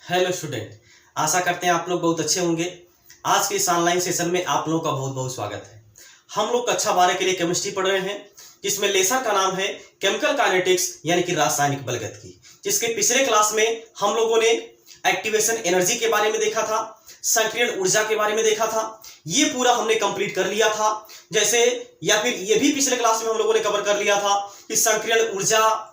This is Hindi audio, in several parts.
हेलो स्टूडेंट, आशा करते हैं आप लोग बहुत अच्छे होंगे। आज के इस ऑनलाइन सेशन में आप लोगों का बहुत बहुत स्वागत है। हम लोग कक्षा 12 के लिए केमिस्ट्री पढ़ रहे हैं, जिसमें लेसन का नाम है केमिकल काइनेटिक्स यानी कि रासायनिक बलगतिकी। जिसके पिछले क्लास में हम लोगों ने एक्टिवेशन एनर्जी के बारे में देखा था, सक्रियण ऊर्जा के बारे में देखा था। ये पूरा हमने कंप्लीट कर लिया था। जैसे या फिर ये भी पिछले क्लास में हम लोगों ने कवर कर लिया था कि सक्रियण ऊर्जा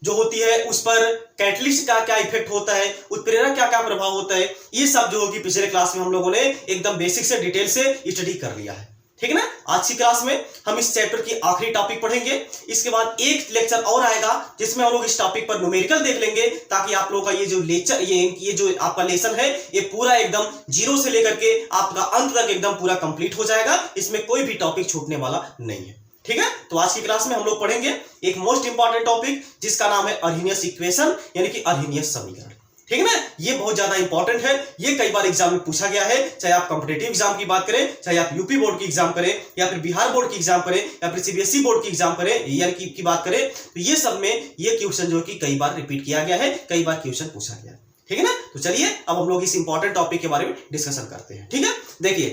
जो होती है उस पर कैटलिस्ट का क्या इफेक्ट होता है, उत्प्रेरक क्या क्या प्रभाव होता है। ये सब जो होगी पिछले क्लास में हम लोगों ने एकदम बेसिक से डिटेल से स्टडी कर लिया है, ठीक है ना। आज की क्लास में हम इस चैप्टर की आखिरी टॉपिक पढ़ेंगे। इसके बाद एक लेक्चर और आएगा जिसमें हम लोग इस टॉपिक पर न्यूमेरिकल देख लेंगे, ताकि आप लोगों का ये जो लेक्चर ये जो आपका लेसन है ये पूरा एकदम जीरो से लेकर के आपका अंत तक एकदम पूरा कंप्लीट हो जाएगा। इसमें कोई भी टॉपिक छूटने वाला नहीं है, ठीक है। तो आज की क्लास में हम लोग पढ़ेंगे एक मोस्ट इंपॉर्टेंट टॉपिक जिसका नाम है अर्हीनियस इक्वेशन यानी कि अर्हीनियस समीकरण, ठीक है ना। ये बहुत ज्यादा इंपॉर्टेंट है। ये कई बार एग्जाम में पूछा गया है, चाहे आप कॉम्पिटिटिव एग्जाम की बात करें, चाहे आप यूपी बोर्ड की एग्जाम करें, या फिर बिहार बोर्ड की एग्जाम करें, या फिर सीबीएसई बोर्ड की एग्जाम करें, ईयर की बात करें, तो ये सब में ये क्वेश्चन जो कि कई बार रिपीट किया गया है, कई बार क्वेश्चन पूछा गया है, ठीक है ना। तो चलिए अब हम लोग इस इंपॉर्टेंट टॉपिक के बारे में डिस्कशन करते हैं, ठीक है। देखिए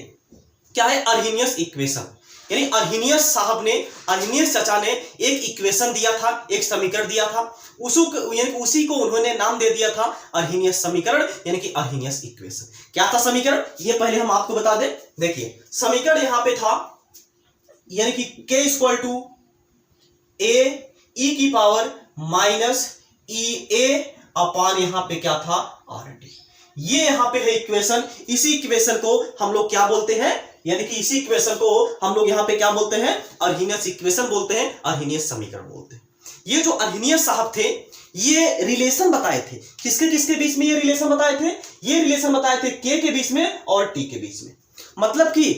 क्या है अर्हीनियस इक्वेशन, यानी अर्हीनियस साहब ने, अर्हीनियस चाचा ने एक इक्वेशन दिया था, एक समीकरण दिया था, उसी को उन्होंने नाम दे दिया था अर्हीनियस समीकरण यानी कि अर्हीनियस इक्वेशन। क्या था समीकरण, ये पहले हम आपको बता दें। देखिए समीकरण यहां पे था यानी कि k equal to a e की पावर माइनस EA अपान यहां पे क्या था RT। ये यहां पे है इक्वेशन। इसी इक्वेशन को हम लोग क्या बोलते हैं, यानी कि इसी इक्वेशन को हम लोग यहां पे क्या बोलते हैं, अर्हीनियस इक्वेशन बोलते हैं, अर्हीनियस समीकरण बोलते हैं। ये जो अर्हीनियस साहब थे ये रिलेशन बताए थे, किसके किसके बीच में ये रिलेशन बताए थे, ये रिलेशन बताए थे k के बीच में और t के बीच में। मतलब कि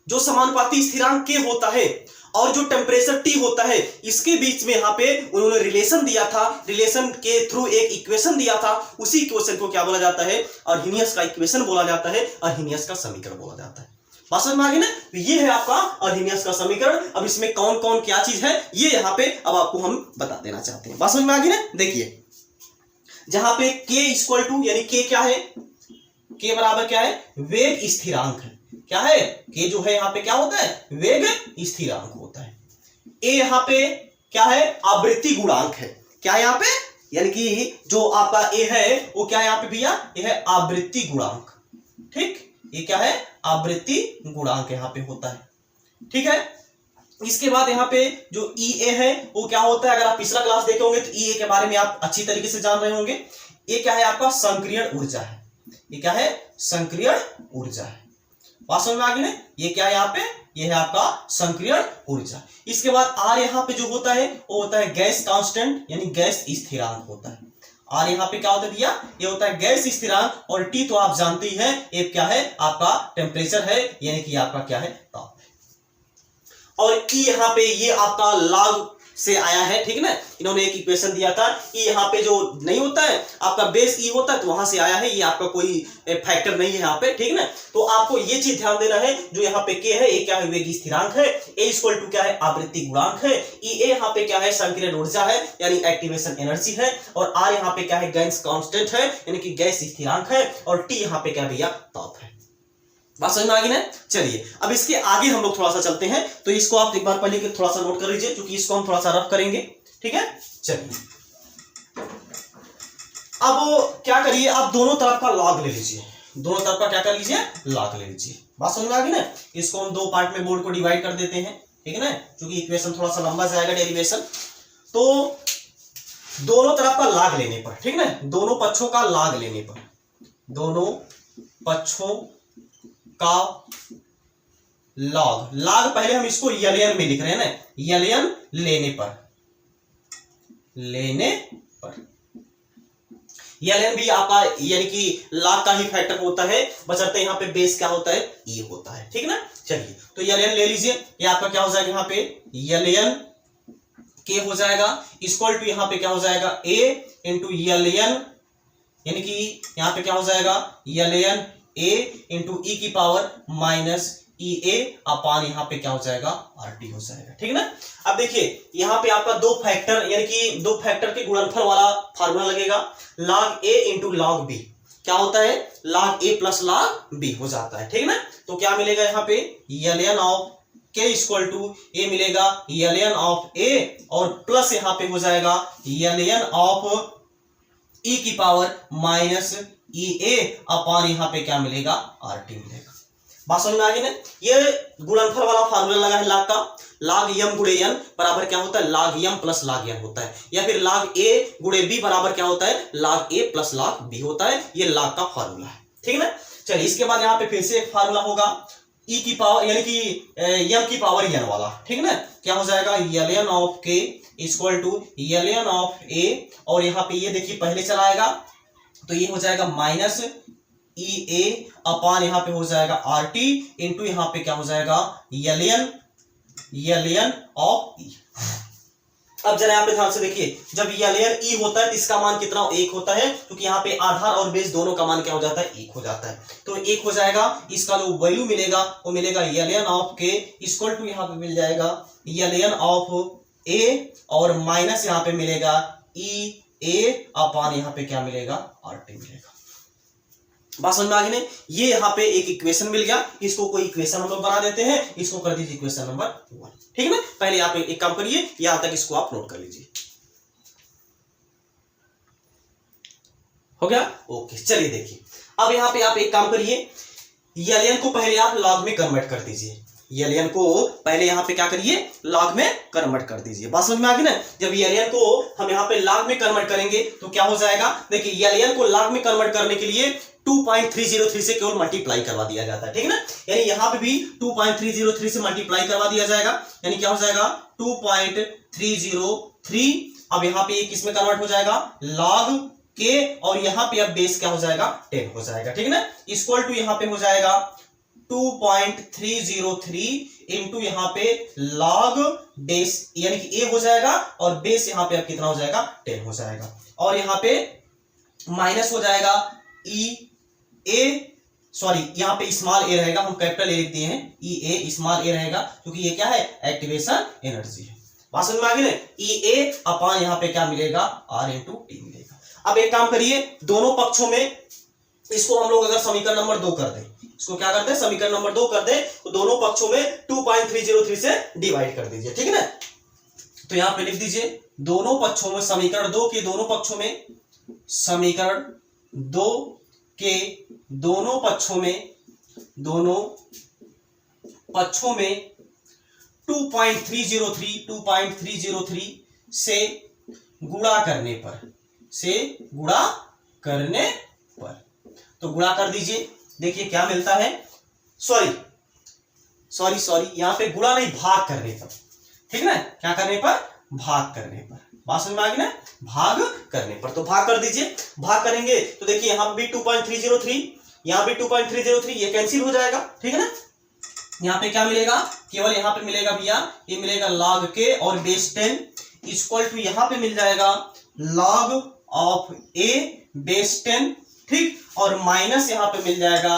जो समानुपाती स्थिरांक k होता है और जो टेम्परेचर T होता है, इसके बीच में यहाँ पे उन्होंने रिलेशन दिया था, रिलेशन के थ्रू एक इक्वेशन दिया था। उसी इक्वेशन को क्या बोला जाता है, अर्हीनियस का इक्वेशन बोला जाता है, अर्हीनियस का समीकरण बोला जाता है। बात समझ में आ गई ना। तो ये है आपका अर्हीनियस का समीकरण। अब इसमें कौन कौन क्या चीज है ये यहाँ पे अब आपको हम बता देना चाहते हैं। बात समझ में आ गई ना। देखिए जहां पे k इक्वल टू यानी k क्या है, k बराबर क्या है, वेग स्थिरांक है। क्या है, k जो है यहाँ पे क्या होता है, वेग स्थिरांक होता है। a यहाँ पे क्या है, आवृत्ति गुणांक है। क्या है यहाँ पे, यानी कि जो आपका a है वो क्या है यहाँ पे भैया, ये है आवृत्ति गुणांक, ठीक। ये क्या है, आवृत्ति गुणांक यहाँ पे होता है, ठीक है। इसके बाद यहाँ पे जो EA है वो क्या होता है, अगर आप पिछला क्लास देखे होंगे तो EA के बारे में आप अच्छी तरीके से जान रहे होंगे। ये क्या है, आपका सक्रियण ऊर्जा है। ये क्या है, सक्रियण ऊर्जा है। बात समझ में आ गई ना। ये क्या है यहाँ पे, ये है आपका सक्रियण ऊर्जा। इसके बाद R यहाँ पे जो होता है वो होता है गैस कांस्टेंट यानी गैस स्थिरांक होता है। और यहाँ पे क्या होता है भैया, ये होता है गैस स्थिरांक। और T तो आप जानते ही हैं, ये क्या है आपका टेम्परेचर है, यानी कि आपका क्या है ताप है। और E यहाँ पे ये आपका लॉग से आया है, ठीक है ना। इन्होंने एक इक्वेशन दिया था, E यहाँ पे जो नहीं होता है आपका बेस E होता है तो वहां से आया है, ये आपका कोई फैक्टर नहीं है यहाँ पे, ठीक है ना। तो आपको ये चीज ध्यान देना है, जो यहाँ पे K है ये क्या है, वेग स्थिरांक है। A इक्वल टू क्या है, आवृत्ति गुणांक है। EA यहाँ पे क्या है, सक्रियण ऊर्जा है यानी एक्टिवेशन एनर्जी है। और R यहाँ पे क्या है, गैस कांस्टेंट है यानी कि गैस स्थिरांक है। और T यहाँ पे क्या भैया, ताप है। बात समझ में आ गई ना। चलिए अब इसके आगे हम लोग थोड़ा सा चलते हैं, तो इसको आप एक बार पहले थोड़ा सा नोट कर लीजिए, क्योंकि इसको हम थोड़ा सा रफ करेंगे, ठीक है। चलिए अब क्या करिए, आप दोनों तरफ का लॉग ले लीजिए, दोनों तरफ का क्या कर लीजिए, लॉग ले लीजिए। बात समझ में आ गई ना। इसको हम दो पार्ट में बोर्ड को डिवाइड कर देते हैं, ठीक है ना, क्योंकि इक्वेशन थोड़ा सा लंबा जाएगा डेरिवेशन। तो दोनों तरफ का लॉग लेने पर, ठीक है ना, दोनों पक्षों का लॉग लेने पर, दोनों पक्षों का लॉग, लॉग पहले हम इसको LN में लिख रहे हैं ना, LN लेने पर, LN भी आपका यानी कि लॉग का ही फैक्टर होता है, बशर्ते यहाँ पे बेस क्या होता है, E होता है, ठीक ना। चलिए तो LN ले लीजिए, ये आपका क्या हो जाएगा, यहाँ पे LN K हो जाएगा इक्वल टू यहाँ पे क्या हो जाएगा, A इंटू LN, यानी कि यहाँ पे क्या हो जाएगा, LN A इंटू E की पावर माइनस EA अपान यहाँ पे क्या हो जाएगा, RT हो जाएगा, ठीक है ना। अब देखिए यहाँ पे आपका दो फैक्टर यानी कि दो फैक्टर के गुणनफल वाला फार्मूला लगेगा, log A into log B। क्या होता है, log a plus log b हो जाता है, ठीक ना। तो क्या मिलेगा यहाँ पे, ln of k equal to a मिलेगा ln ऑफ a और प्लस यहाँ पे हो जाएगा ln ऑफ e की पावर माइनस ea अपॉन यहाँ पे क्या मिलेगा, rt मिलेगा। बात समझ में आ गई ना। ये गुणनफल वाला फार्मूला लगा है log का, log m गुणे n बराबर क्या होता है, log m plus log n होता है, या फिर log a गुणे b बराबर क्या होता है, log a plus log b होता है। ये log का फार्मूला है, ठीक है ना। चलिए इसके बाद यहाँ पे फिर से एक फार्मूला होगा e की पावर यानी कि m की पावर n वाला, ठीक है ना। क्या हो जाएगा, ln of k equal to ln of a और यहाँ पे ये देखिए पहले चला आएगा तो ये हो जाएगा माइनस ea अपान यहाँ पे हो जाएगा rt इंटू यहाँ पे क्या हो जाएगा ln ऑफ e। अब जरा यहाँ पे ध्यान से देखिए, जब ln e होता है तो इसका मान कितना, 1 होता है, क्योंकि यहाँ पे आधार और बेस दोनों का मान क्या हो जाता है, 1 हो जाता है। तो 1 हो जाएगा, इसका जो वैल्यू मिलेगा वो मिलेगा ln of k equal to यहाँ पे मिल जाएगा ln ऑफ a और माइनस यहाँ पे मिलेगा ea अपान यहाँ पे क्या मिलेगा, rt मिलेगा। बात समझ में आ गई नहीं। ये यहाँ पे एक इक्वेशन मिल गया, इसको कोई इक्वेशन हम लोग बना देते हैं, इसको कर दीजिए इक्वेशन नंबर 1, ठीक है ना। पहले आप एक काम करिए, यहां तक इसको आप नोट कर लीजिए, हो गया, ओके। चलिए देखिए, अब यहाँ पे आप एक काम करिए, ln को पहले आप log में कन्वर्ट कर दीजिए, ln को पहले यहाँ पे क्या करिए, log में कन्वर्ट कर दीजिए। बात समझ में आ गई ना। जब ln को हम यहाँ पे log में कन्वर्ट करेंगे तो क्या हो जाएगा, देखिए ln को log में कन्वर्ट करने के लिए 2303 से केवल मल्टीप्लाई करवा दिया जाता है, ठीक है ना। यानी यहाँ पे भी 2303 से मल्टीप्लाई करवा दिया जाएगा, यानी क्या हो जाएगा 2303। अब यहाँ पे किस में कन्वर्ट हो जाएगा, log के, और यहाँ पे अब बेस क्या हो जाएगा, 10 हो जाएगा, ठीक है ना। इक्वल टू यहाँ पे हो जाएगा 2303 इंटू यहाँ पे log बेस यानी कि a हो जाएगा और बेस यहाँ पे अब कितना हो जाएगा, 10 हो जाएगा, और यहाँ पे माइनस हो जाएगा सॉरी यहाँ पे स्मॉल ए रहेगा, हम कैपिटल ए लिख दिए हैं, EA स्मॉल ए रहेगा क्योंकि ये क्या है, एक्टिवेशन एनर्जी है। बात समझ में आ गई ना। EA अपान यहाँ पे क्या मिलेगा, R इंटू टी मिलेगा। अब एक काम करिए, दोनों पक्षों में इसको हम लोग अगर समीकरण नंबर 2 कर दें, इसको क्या करते हैं, समीकरण नंबर 2 कर दें, तो दोनों पक्षों में 2303 से डिवाइड कर दीजिए, ठीक है ना। तो यहाँ पे लिख दीजिए, दोनों पक्षों में समीकरण 2 के दोनों पक्षों में, समीकरण 2 के दोनों पक्षों में 2303 से गुणा करने पर, तो गुणा कर दीजिए, देखिए क्या मिलता है, सॉरी यहाँ पे गुणा नहीं, भाग करने पर, ठीक है ना। क्या करने पर, भाग करने पर। बात समझ में आ गई ना, भाग करने पर, तो भाग कर दीजिए। भाग करेंगे तो देखिए यहाँ पे भी 2303, यहाँ पे 2303, ये कैंसिल हो जाएगा, ठीक है ना। यहाँ पे क्या मिलेगा, केवल यहाँ पे मिलेगा भैया, ये मिलेगा log के और बेस 10 इक्वल टू यहाँ पे मिल जाएगा log ऑफ a बेस 10, ठीक, और माइनस यहाँ पे मिल जाएगा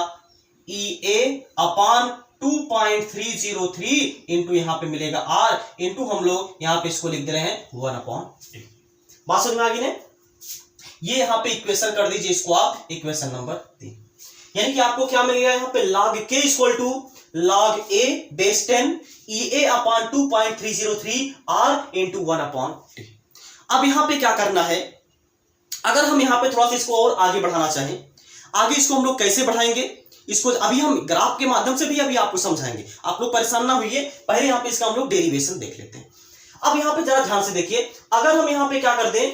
EA अपान 2303 इंटू यहाँ पे मिलेगा R इंटू हम लोग यहाँ पे इसको लिख दे रहे हैं 1/10। बात समझ में आ गई ने। ये यहाँ पे इक्वेशन कर दीजिए, इसको आप इक्वेशन नंबर 3, यानी कि आपको क्या मिल गया यहाँ पे log k equal to log a base 10 EA upon 2303 R into 1/10। अब यहाँ पे क्या करना है, अगर हम यहाँ पे थोड़ा सा इसको और आगे बढ़ाना चाहें, आगे इसको हम लोग कैसे बढ़ाएंगे, इसको अभी हम ग्राफ के माध्यम से भी अभी आपको समझाएंगे, आप लोग परेशान ना होइए। पहले यहाँ पे इसका हम लोग डेरिवेशन देख लेते हैं। अब यहाँ पे जरा ध्यान से देखिए, अगर हम यहाँ पे क्या कर दें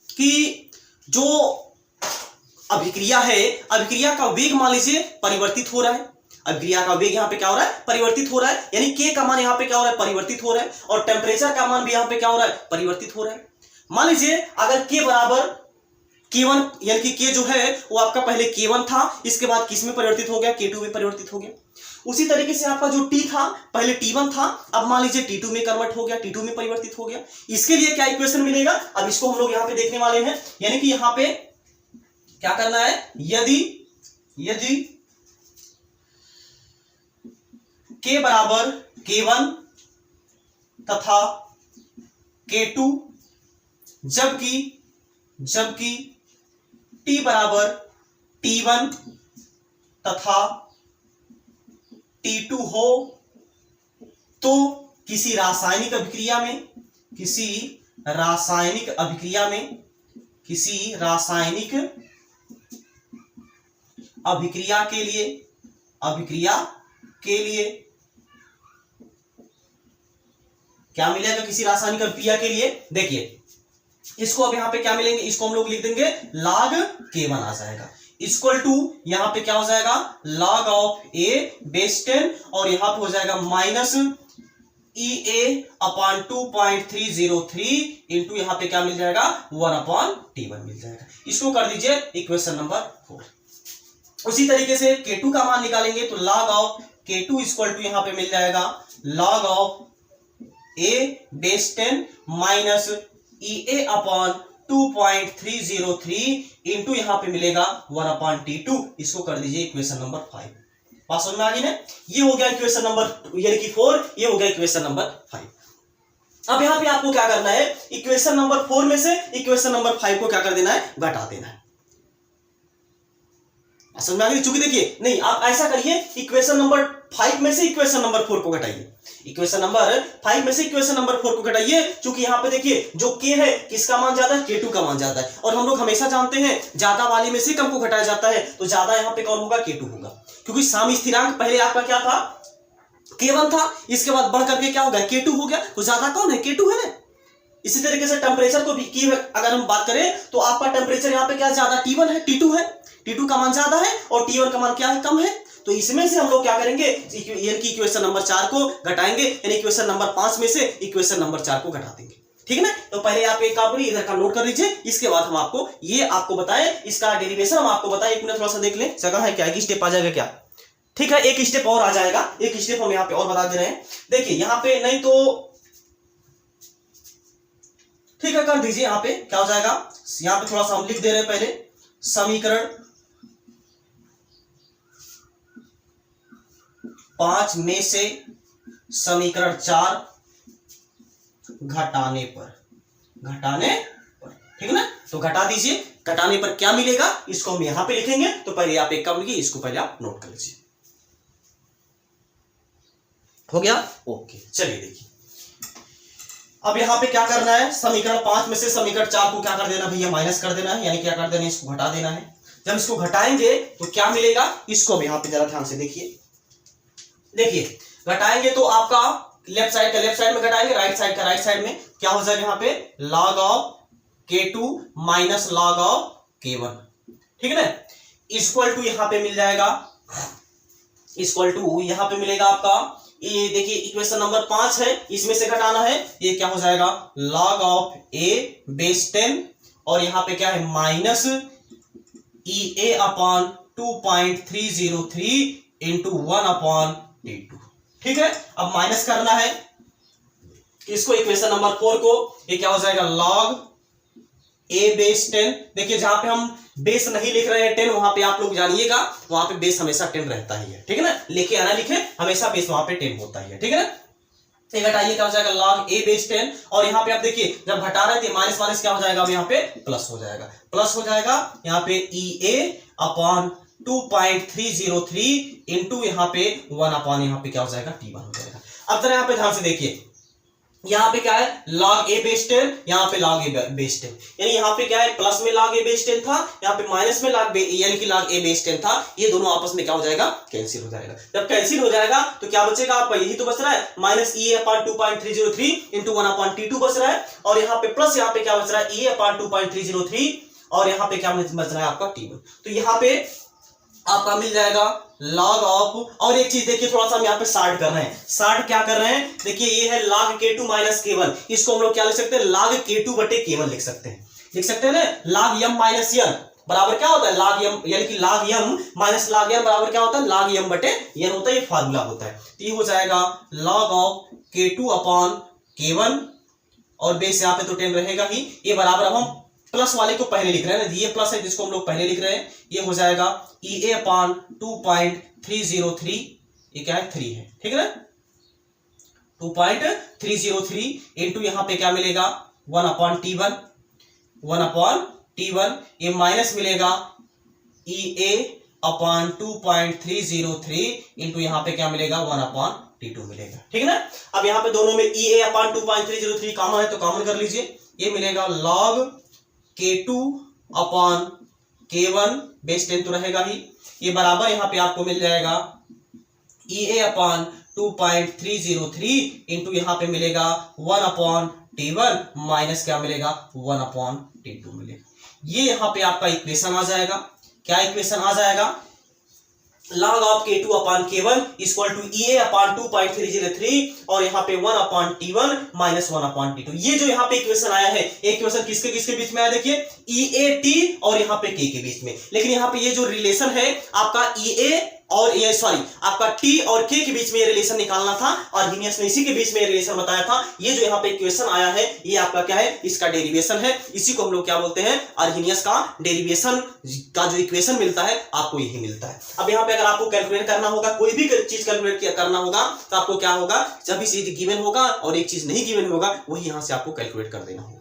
कि जो अभिक्रिया है, अभिक्रिया का वेग मान लीजिए परिवर्तित हो रहा है, अभिक्रिया का वेग यहाँ पे क्या हो रहा है, परिवर्तित हो रहा है, यानी के का मान यहाँ पे क्या हो रहा है, परिवर्तित हो रहा है, और टेम्परेचर का मान भी यहाँ पे क्या हो रहा है, परिवर्तित हो रहा है। मान लीजिए अगर के बराबर K1 यानी कि K जो है वो आपका पहले K1 था, इसके बाद किस में परिवर्तित हो गया, K2 में परिवर्तित हो गया। उसी तरीके से आपका जो T था पहले T1 था, अब मान लीजिए T2 में कन्वर्ट हो गया, T2 में परिवर्तित हो गया। इसके लिए क्या इक्वेशन मिलेगा, अब इसको हम लोग यहाँ पे देखने वाले हैं। यानी कि यहाँ पे क्या करना है, यदि K बराबर K1 तथा K2 जबकि T बराबर T1 तथा T2 हो तो किसी रासायनिक अभिक्रिया के लिए क्या मिलेगा? किसी रासायनिक अभिक्रिया के लिए देखिए इसको अब यहां पे क्या मिलेंगे, इसको हम लोग लिख देंगे log K1 आ जाएगा, इक्वल टू यहां पे क्या हो जाएगा log ऑफ A बेस 10 और यहां पे हो जाएगा माइनस EA अपॉन 2.303 इंटू यहां पे क्या मिल जाएगा 1/T1 मिल जाएगा। इसको कर दीजिए इक्वेशन नंबर 4। उसी तरीके से K2 का मान निकालेंगे तो log of K2 equal to यहां पे मिल जाएगा log of A base 10 minus EA upon 2.303 into यहां पे मिलेगा 1/T2। इसको कर दीजिए इक्वेशन नंबर 5। बात समझ में आ गई ना? ये हो गया इक्वेशन नंबर यानी कि 4, ये हो गया इक्वेशन नंबर 5। अब यहां पे आपको क्या करना है, इक्वेशन नंबर 4 में से इक्वेशन नंबर 5 को क्या कर देना है, घटा देना है। समझ में आ गई? चूंकि देखिए नहीं, आप ऐसा करिए इक्वेशन नंबर 5 में से इक्वेशन नंबर 4 को घटाइए, इक्वेशन नंबर 5 में से इक्वेशन नंबर 4 को घटाइए। चूंकि यहां पे देखिए जो k है किसका मान ज्यादा है, K2 का मान ज्यादा है, और हम लोग हमेशा जानते हैं ज्यादा वाले में से कम को घटाया जाता है, तो ज्यादा यहां पे कौन होगा, K2 होगा। क्योंकि सम स्थिरांक पहले आपका क्या था, K1 था, इसके बाद बढ़ करके क्या हो गया, K2 हो गया, तो ज्यादा कौन है, K2 है ना। इसी तरीके से टेम्परेचर को भी की अगर हम बात करें तो आपका टेम्परेचर यहाँ पे क्या ज्यादा T1 है, T2 है, T2 का मान ज्यादा है और T1 का मान क्या है, कम है। तो इसमें से हम लोग क्या करेंगे, यानी कि इक्वेशन नंबर 4 को घटाएंगे, यानी इक्वेशन नंबर 5 में से इक्वेशन नंबर 4 को घटा देंगे। ठीक है ना? तो पहले आप एक काम करिए, इधर का नोट कर लीजिए, इसके बाद हम आपको ये आपको बताए, इसका डेरिवेशन हम आपको बताए। एक मिनट थोड़ा सा देख लें, जगह है क्या, एक स्टेप आ जाएगा क्या? ठीक है, एक स्टेप और आ जाएगा, एक स्टेप हम यहाँ पे और बता दे रहे हैं। देखिए यहाँ पे नहीं तो ठीक है, कर दीजिए। यहाँ पे क्या हो जाएगा, यहाँ पे थोड़ा सा हम लिख दे रहे हैं पहले, समीकरण 5 में से समीकरण 4 घटाने पर, ठीक है ना? तो घटा दीजिए, घटाने पर क्या मिलेगा इसको हम यहां पे लिखेंगे। तो पहले आप एक काम लिखिए, इसको पहले आप नोट कर लीजिए। हो गया, ओके। चलिए देखिए अब यहां पे क्या करना है, समीकरण 5 में से समीकरण 4 को क्या कर देना भैया, माइनस कर देना है, यानी क्या कर देना है, इसको घटा देना है। जब इसको घटाएंगे तो क्या मिलेगा, इसको अब यहां पे जरा ध्यान से देखिए। देखिए घटाएंगे तो आपका लेफ्ट साइड का लेफ्ट साइड में घटाएंगे, राइट साइड का राइट साइड में क्या हो जाएगा, यहाँ पे log of K2 minus log of K1, ठीक है ना, इक्वल टू यहां पे मिल जाएगा, इक्वल टू यहां पे मिलेगा आपका ये देखिए इक्वेशन नंबर 5 है, इसमें से घटाना है, ये क्या हो जाएगा log ऑफ A बेस 10 और यहां पे क्या है minus EA upon 2.303 into 1/T2। ठीक है, अब माइनस करना है इसको, इक्वेशन नंबर 4 को, ये क्या हो जाएगा log A बेस 10। देखिए जहां पे हम बेस नहीं लिख रहे हैं 10, वहां पे आप लोग जानिएगा वहां पे बेस हमेशा 10 रहता ही है, ठीक है ना, लिखे या ना लिखे हमेशा बेस वहां पे 10 होता ही है, ठीक है ना। ये घटाइए क्या हो जाएगा log A बेस 10 और यहाँ पे आप देखिए जब घटा रहे थे माइनस माइनस क्या हो जाएगा, अब यहाँ पे प्लस हो जाएगा, प्लस हो जाएगा, यहाँ पे EA अपॉन 2.303 इंटू यहाँ पे 1 अपॉन यहाँ पे क्या हो जाएगा T1 हो जाएगा। अब जरा यहाँ पे ध्यान से देखिए, यहाँ पे क्या है log A बेस 10, यहाँ पे log A बेस 10, यानी यहाँ पे क्या है प्लस में log A बेस 10 था, यहाँ पे माइनस में log यानी कि log A बेस 10 था, ये दोनों आपस में क्या हो जाएगा, कैंसिल हो जाएगा। जब कैंसिल हो जाएगा तो क्या बचेगा आपका, यही तो बच रहा है minus EA upon 2.303 into 1/T2 बच रहा है, और यहाँ पे प्लस यहाँ पे क्या बच रहा है EA अपॉन 2.303 और यहाँ पे क्या बच रहा है आपका T1। तो यहाँ पे आपका मिल जाएगा log ऑफ, और एक चीज देखिए थोड़ा सा हम यहाँ पे सार्ट कर रहे हैं, सार्ट क्या कर रहे हैं, देखिए ये है log K2 माइनस K1, इसको हम लोग क्या लिख सकते हैं, log K2 बटे K1 लिख सकते हैं ना, log m माइनस n बराबर क्या होता है log m, यानी कि log m minus log n बराबर क्या होता है, log m बटे n होता है, ये फार्मूला होता है। तो ये हो जाएगा log of K2 upon K1 और बेस यहाँ पे तो 10 रहेगा ही, ये बराबर, अब हम प्लस वाले को पहले लिख रहे हैं ना, ये प्लस है जिसको हम लोग पहले लिख रहे हैं, ये हो जाएगा EA अपॉन 2.303, ये क्या है 3 है, ठीक है ना, 2.303 इंटू यहाँ पे क्या मिलेगा 1/T1, 1/T1, ये माइनस मिलेगा EA/2.303 इंटू यहाँ पे क्या मिलेगा 1/T2 मिलेगा। ठीक है ना। अब यहाँ पे दोनों में EA/2.303 कॉमन है तो कॉमन कर लीजिए, ये मिलेगा log K2/K1 बेस 10 तो रहेगा ही, ये बराबर यहाँ पे आपको मिल जाएगा EA/2.303 इंटू यहाँ पे मिलेगा 1/T1 माइनस क्या मिलेगा 1/T2 मिलेगा। ये यहाँ पे आपका इक्वेशन आ जाएगा। क्या इक्वेशन आ जाएगा? log of K2/K1 equal to EA/2.303 और यहाँ पे 1/T1 माइनस 1/T2। ये जो यहाँ पे इक्वेशन आया है, इक्वेशन किसके किसके बीच में आया देखिए, EA T और यहाँ पे K के बीच में। लेकिन यहाँ पे ये जो रिलेशन है आपका EA और ये आपका T और K के बीच में ये रिलेशन निकालना था, और अर्हिनियस ने इसी के बीच में ये रिलेशन बताया था। ये जो यहाँ पे इक्वेशन आया है ये आपका क्या है, इसका डेरिवेशन है। इसी को हम लोग क्या बोलते हैं, अर्हिनियस का डेरिवेशन का जो इक्वेशन मिलता है आपको यही मिलता है। अब यहाँ पे अगर आपको कैलकुलेट करना होगा, कोई भी चीज कैलकुलेट करना होगा तो आपको क्या होगा, जब भी चीज गिवन होगा और एक चीज नहीं गिवन होगा वही यहाँ से आपको कैलकुलेट कर देना होगा।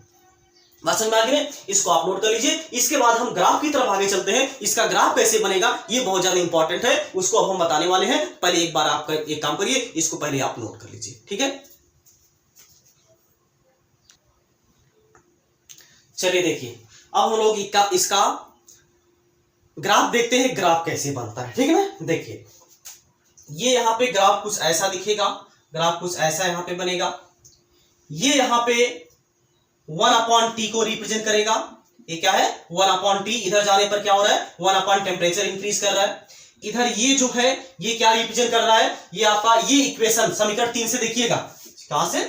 बात समझ में आ गई? इसको आप नोट कर लीजिए। इसके बाद हम ग्राफ की तरफ आगे चलते हैं। इसका ग्राफ कैसे बनेगा ये बहुत ज्यादा इंपॉर्टेंट है, उसको अब हम बताने वाले हैं। पहले एक बार आप एक काम करिए, इसको पहले आप नोट कर लीजिए। ठीक है, चलिए देखिए अब हम लोग इसका ग्राफ देखते हैं, ग्राफ कैसे बनता है। ठीक है ना। देखिए ये यहाँ पे ग्राफ कुछ ऐसा दिखेगा, ग्राफ कुछ ऐसा यहाँ पे बनेगा। ये यहाँ पे 1/T को रिप्रेजेंट करेगा। ये क्या है 1/T, इधर जाने पर क्या हो रहा है 1/ टेम्परेचर इंक्रीज कर रहा है। इधर ये जो है ये क्या रिप्रेजेंट कर रहा है, ये आपका ये इक्वेशन समीकरण 3 से देखिएगा, कहां से,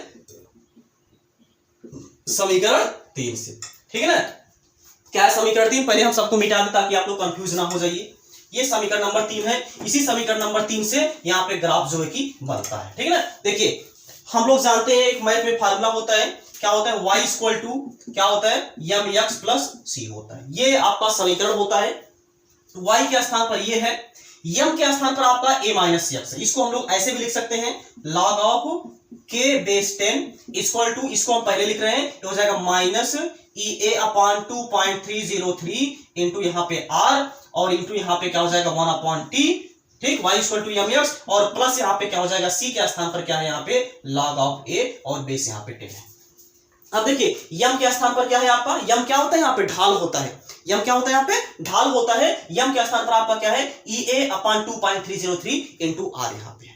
समीकरण 3 से। ठीक है ना। क्या है समीकरण 3, पहले हम सबको मिटा दें ताकि आप लोग कंफ्यूज ना हो जाइए। ये समीकरण नंबर 3 है, इसी समीकरण नंबर 3 से यहाँ पे ग्राफ जो है कि बनता है। ठीक है ना। देखिए हम लोग जानते हैं एक मैथ में फार्मूला होता है, क्या होता है y इक्वल टू क्या होता है mx प्लस c होता है। ये आपका समीकरण होता है। y के स्थान पर ये है, m के स्थान पर आपका a माइनस x है। इसको हम लोग ऐसे भी लिख सकते हैं log of k base 10 equal to, इसको हम पहले लिख रहे हैं, ये हो जाएगा माइनस EA/2.303 इंटू यहाँ पे r और इंटू यहाँ पे क्या हो जाएगा 1/T। ठीक, y इक्वल टू mx और प्लस यहाँ पे क्या हो जाएगा c के स्थान पर क्या है यहाँ पे log ऑफ a और बेस यहाँ पे 10 है। अब देखिए यम के स्थान पर क्या है आपका, यम क्या होता है यहाँ पे ढाल होता है। यम क्या होता है यहाँ पे ढाल होता है। यम के स्थान पर आपका क्या है EA/2.303 इंटू r यहाँ पे।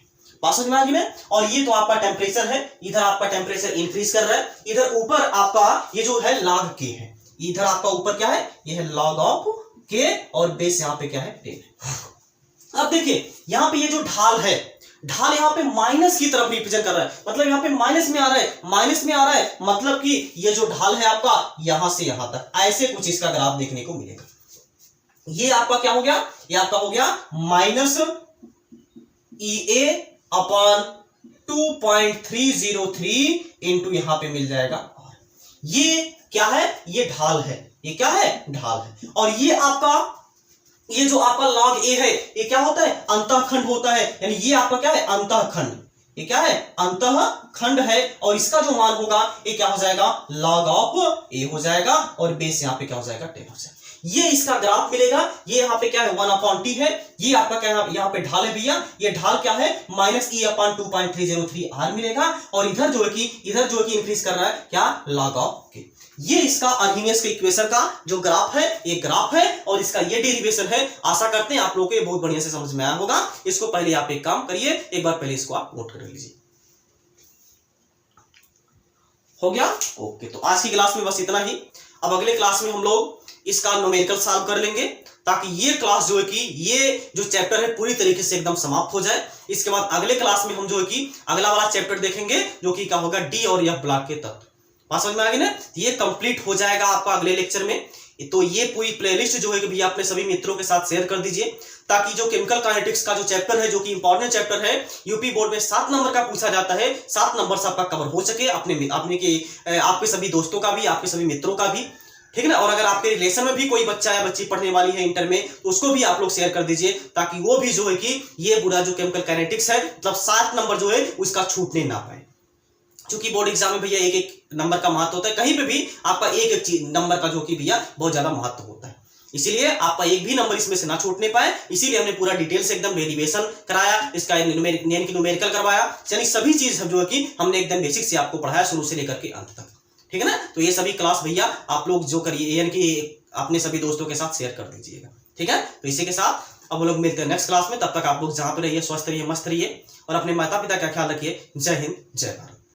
बात समझ में आ गई ना। और ये तो आपका टेम्परेचर है, इधर आपका टेम्परेचर इंक्रीज कर रहा है, इधर ऊपर आपका ये जो है log k है, इधर आपका ऊपर क्या है ये है log ऑफ k और बेस यहाँ पे क्या है 10। अब देखिए यहाँ पे ये जो ढाल है, ढाल यहाँ पे माइनस की तरफ रिप्रेजेंट कर रहा है, मतलब यहाँ पे माइनस में आ रहा है, माइनस में आ रहा है, मतलब कि ये जो ढाल है आपका यहां से यहां तक ऐसे कुछ इसका ग्राफ देखने को मिलेगा। ये आपका क्या हो गया, ये आपका हो गया माइनस EA/2.303 इंटू यहां पे मिल जाएगा r। ये क्या है, ये ढाल है, ये क्या है ढाल है। और ये आपका ये जो आपका log a है ये क्या होता है अंतःखंड होता है, यानी ये आपका क्या है अंतःखंड, ये क्या है अंतःखंड है। और इसका जो मान होगा ये क्या हो जाएगा log ऑफ a हो जाएगा और बेस यहाँ पे क्या हो जाएगा 10 हो जाएगा। ये इसका ग्राफ मिलेगा। ये यहाँ पे क्या है 1/T है, ये आपका क्या है यहाँ पे ढाल है भैया, ये ढाल क्या है माइनस EA/2.303 r मिलेगा। और इधर जो है कि इंक्रीज कर रहा है क्या log ऑफ k। ये इसका अर्हिनियस के इक्वेशन का जो ग्राफ है ये ग्राफ है और इसका ये डेरिवेशन है। आशा करते हैं आप लोगों को ये बहुत बढ़िया से समझ में आया होगा। इसको पहले आप एक काम करिए, एक बार पहले इसको आप नोट कर लीजिए। हो गया ओके। तो आज की क्लास में बस इतना ही। अब अगले क्लास में हम लोग इसका न्यूमेरिकल सॉल्व कर लेंगे ताकि ये क्लास जो है कि ये जो चैप्टर है पूरी तरीके से एकदम समाप्त हो जाए। इसके बाद अगले क्लास में हम जो है कि अगला वाला चैप्टर देखेंगे जो कि क्या होगा डी और एफ ब्लॉक के तत्व। बात समझ में आ गई ना। ये कंप्लीट हो जाएगा आपका अगले लेक्चर में। तो ये पूरी प्लेलिस्ट जो है कि भैया अपने सभी मित्रों के साथ शेयर कर दीजिए ताकि जो केमिकल काइनेटिक्स का जो चैप्टर है जो कि इंपॉर्टेंट चैप्टर है, यूपी बोर्ड में 7 नंबर का पूछा जाता है, 7 नंबर से आपका कवर हो सके आपके सभी दोस्तों का भी, आपके सभी मित्रों का भी। ठीक है ना। और अगर आपके रिलेशन में भी कोई बच्चा या बच्ची पढ़ने वाली है इंटर में तो उसको भी आप लोग शेयर कर दीजिए ताकि वो भी जो है कि ये पूरा जो केमिकल काइनेटिक्स है मतलब 7 नंबर जो है उसका छूटने ना पाए। क्योंकि बोर्ड एग्जाम में भैया एक नंबर का महत्व होता है, कहीं पे भी आपका एक नंबर का जो कि भैया बहुत ज्यादा महत्व होता है। इसीलिए आपका एक भी नंबर इसमें से ना छूटने पाए, इसीलिए हमने पूरा डिटेल से एकदम डेरिवेशन कराया, इसका न्यूमेरिकल करवाया, यानी सभी चीज जो है कि हमने एकदम बेसिक से आपको पढ़ाया शुरू से लेकर के अंत तक। ठीक है ना। तो ये सभी क्लास भैया आप लोग जो करिए यानी कि अपने सभी दोस्तों के साथ शेयर कर दीजिएगा। ठीक है। तो इसी के साथ अब लोग मिलते हैं नेक्स्ट क्लास में। तब तक आप लोग जहां पर रहिए स्वस्थ रहिए, मस्त रहिए और अपने माता पिता का ख्याल रखिए। जय हिंद, जय भारत।